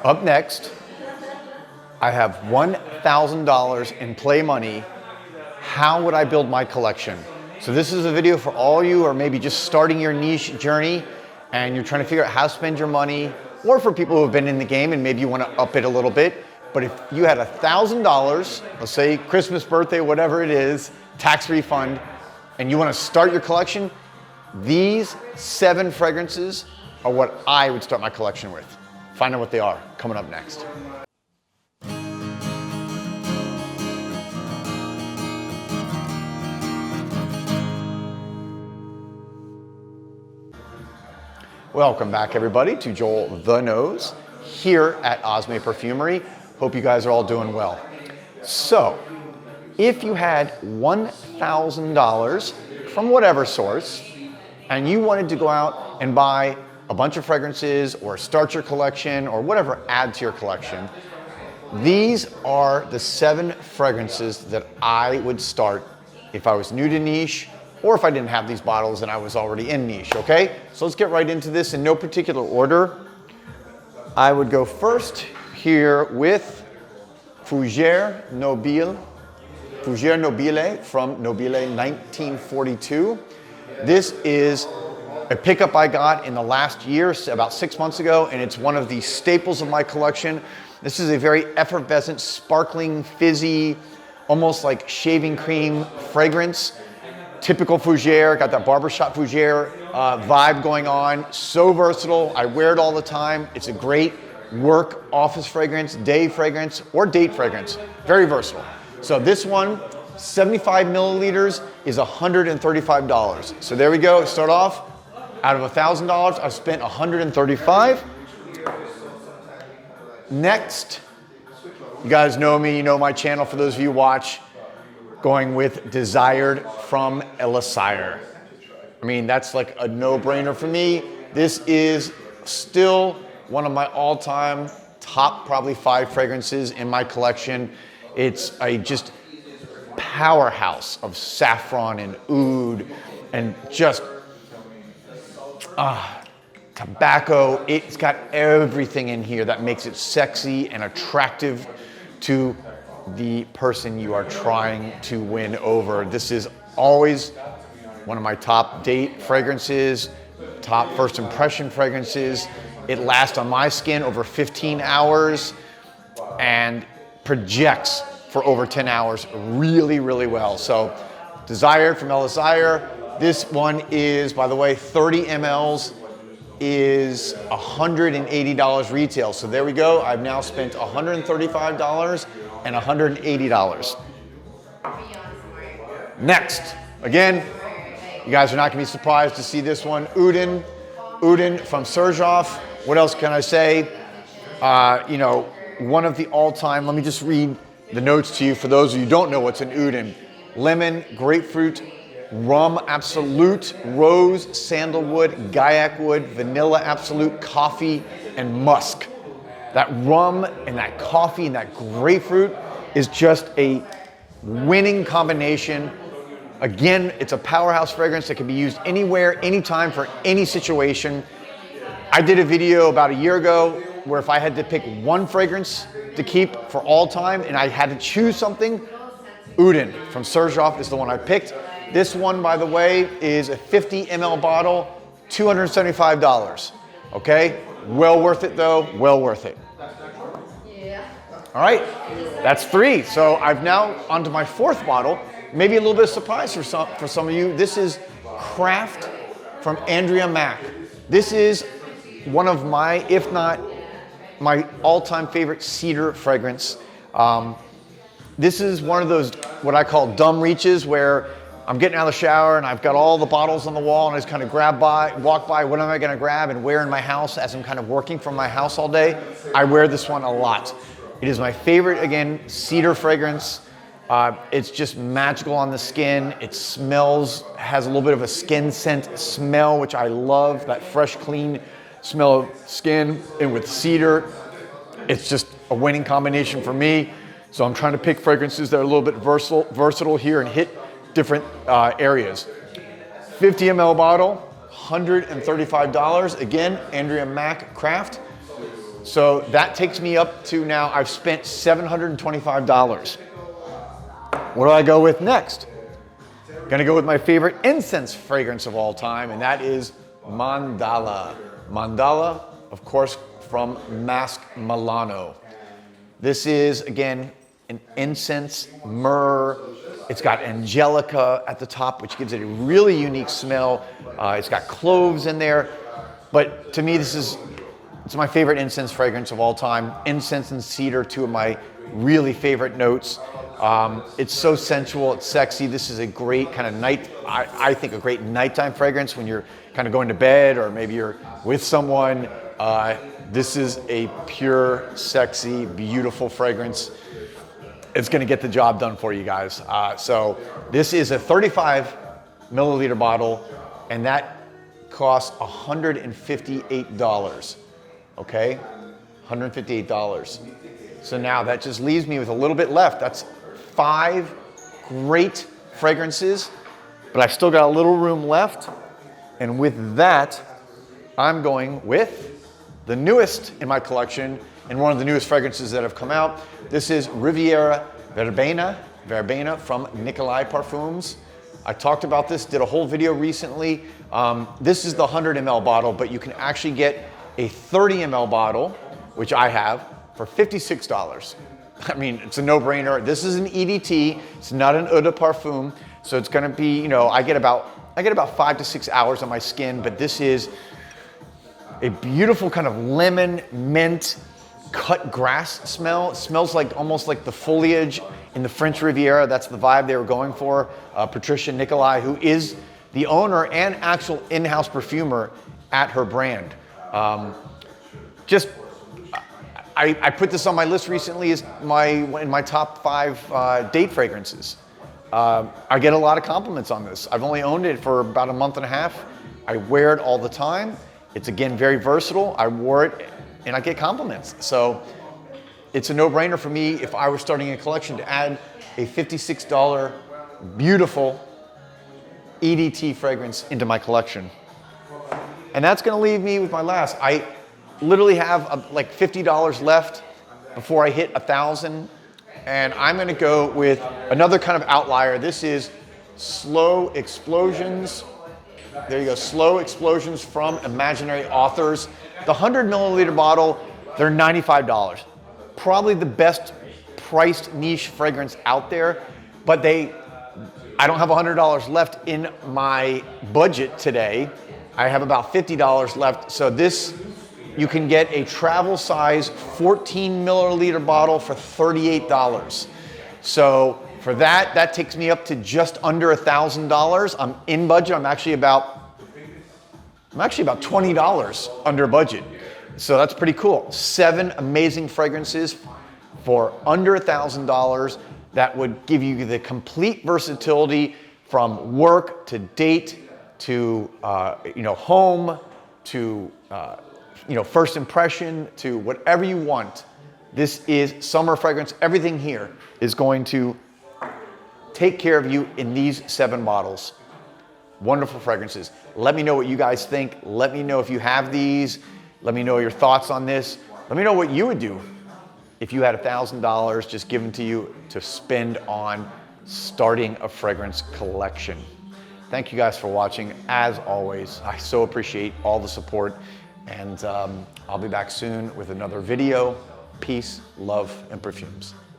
Up next, I have $1,000 in play money. How would I build my collection? So this is a video for all you who are maybe just starting your niche journey and you're trying to figure out how to spend your money, or for people who have been in the game and maybe you want to up it a little bit. But if you had $1,000, let's say Christmas, birthday, whatever it is, tax refund, and you want to start your collection, these 7 fragrances are what I would start my collection with. Find out what they are coming up next. Welcome back, everybody, to JoelTheNose here at Osme Perfumery. Hope you guys are all doing well. So, if you had $1,000 from whatever source, and you wanted to go out and buy a bunch of fragrances or start your collection or whatever, add to your collection, these are the 7 fragrances that I would start if I was new to niche, or if I didn't have these bottles and I was already in niche, okay? So let's get right into this in no particular order. I would go first here with Fougère Nobile from Nobile 1942. This is a pickup I got in the last year, about 6 months ago, and it's one of the staples of my collection. This is a very effervescent, sparkling, fizzy, almost like shaving cream fragrance. Typical Fougère, got that barbershop Fougère vibe going on. So versatile, I wear it all the time. It's a great work office fragrance, day fragrance, or date fragrance. Very versatile. So this one, 75 milliliters is $135. So there we go, start off. Out of $1,000, I've spent $135. Next, you guys know me, you know my channel for those of you who watch. Going with Desired from Elixir. I mean, that's like a no-brainer for me. This is still one of my all-time top probably 5 fragrances in my collection. It's a just powerhouse of saffron and oud and just tobacco. It's got everything in here that makes it sexy and attractive to the person you are trying to win over. This is always one of my top date fragrances, top first impression fragrances. It lasts on my skin over 15 hours and projects for over 10 hours really, really well. So Desired from Elixir. This one is, by the way, 30 mLs is $180 retail. So there we go. I've now spent $135 and $180. Next, again, you guys are not gonna be surprised to see this one, Odin from Serjoff. What else can I say? You know, one of the all-time, let me just read the notes to you for those of you who don't know what's in Odin. Lemon, grapefruit, rum absolute, rose, sandalwood, gaiac wood, vanilla absolute, coffee, and musk. That rum and that coffee and that grapefruit is just a winning combination. Again, it's a powerhouse fragrance that can be used anywhere, anytime, for any situation. I did a video about a year ago where if I had to pick one fragrance to keep for all time and I had to choose something, Odin from Serjoff is the one I picked. This one, by the way, is a 50 ml bottle, $275. Okay? Well worth it though, well worth it. All right, that's 3. So I've now onto my 4th bottle. Maybe a little bit of surprise for some of you. This is Craft from Andrea Mack. This is one of my, if not my all-time favorite cedar fragrance. This is one of those, what I call dumb reaches, where I'm getting out of the shower and I've got all the bottles on the wall and I just kind of walk by, what am I gonna grab and wear in my house as I'm kind of working from my house all day. I wear this one a lot. It is my favorite, again, cedar fragrance. It's just magical on the skin. It smells, has a little bit of a skin scent smell, which I love, that fresh, clean smell of skin. And with cedar, it's just a winning combination for me. So I'm trying to pick fragrances that are a little bit versatile here and hit different areas. 50 ml bottle, $135. Again, Andrea Mack Craft. So that takes me up to now, I've spent $725. What do I go with next? Gonna go with my favorite incense fragrance of all time, and that is Mandala. Mandala, of course, from Mask Milano. This is, again, an incense, myrrh. It's got angelica at the top, which gives it a really unique smell. It's got cloves in there. But to me, it's my favorite incense fragrance of all time. Incense and cedar, two of my really favorite notes. It's so sensual, it's sexy. This is a great kind of I think a great nighttime fragrance when you're kind of going to bed or maybe you're with someone. This is a pure, sexy, beautiful fragrance. It's gonna get the job done for you guys. So this is a 35 milliliter bottle, and that costs $158, okay? $158. So now that just leaves me with a little bit left. That's 5 great fragrances, but I've still got a little room left. And with that, I'm going with the newest in my collection and one of the newest fragrances that have come out. This is Riviera Verbena from Nicolai Parfums. I talked about this, did a whole video recently. This is the 100 ml bottle, but you can actually get a 30 ml bottle, which I have, for $56. I mean, it's a no-brainer. This is an EDT. It's not an eau de parfum, so it's gonna be, you know, I get about 5 to 6 hours on my skin, but this is a beautiful kind of lemon, mint, cut grass smell. It smells like almost like the foliage in the French Riviera. That's the vibe they were going for. Patricia Nicolai, who is the owner and actual in-house perfumer at her brand. I put this on my list recently as in my top 5 date fragrances. I get a lot of compliments on this. I've only owned it for about a month and a half. I wear it all the time. It's, again, very versatile. I wore it and I get compliments. So it's a no-brainer for me if I were starting a collection to add a $56 beautiful EDT fragrance into my collection. And that's gonna leave me with my last. I literally have like $50 left before I hit 1,000. And I'm gonna go with another kind of outlier. This is Slow Explosions. There you go, Slow Explosions from Imaginary Authors. The 100 milliliter bottle, they're $95. Probably the best priced niche fragrance out there, but I don't have $100 left in my budget today. I have about $50 left. So this, you can get a travel size 14 milliliter bottle for $38. So for that takes me up to just under $1,000. I'm in budget. I'm actually about $20 under budget. So that's pretty cool. 7 amazing fragrances for under $1,000 that would give you the complete versatility from work to date to home to first impression to whatever you want. This is summer fragrance. Everything here is going to take care of you in these 7 bottles. Wonderful fragrances. Let me know what you guys think. Let me know if you have these. Let me know your thoughts on this. Let me know what you would do if you had $1,000 just given to you to spend on starting a fragrance collection. Thank you guys for watching. As always, I so appreciate all the support, and I'll be back soon with another video. Peace, love, and perfumes.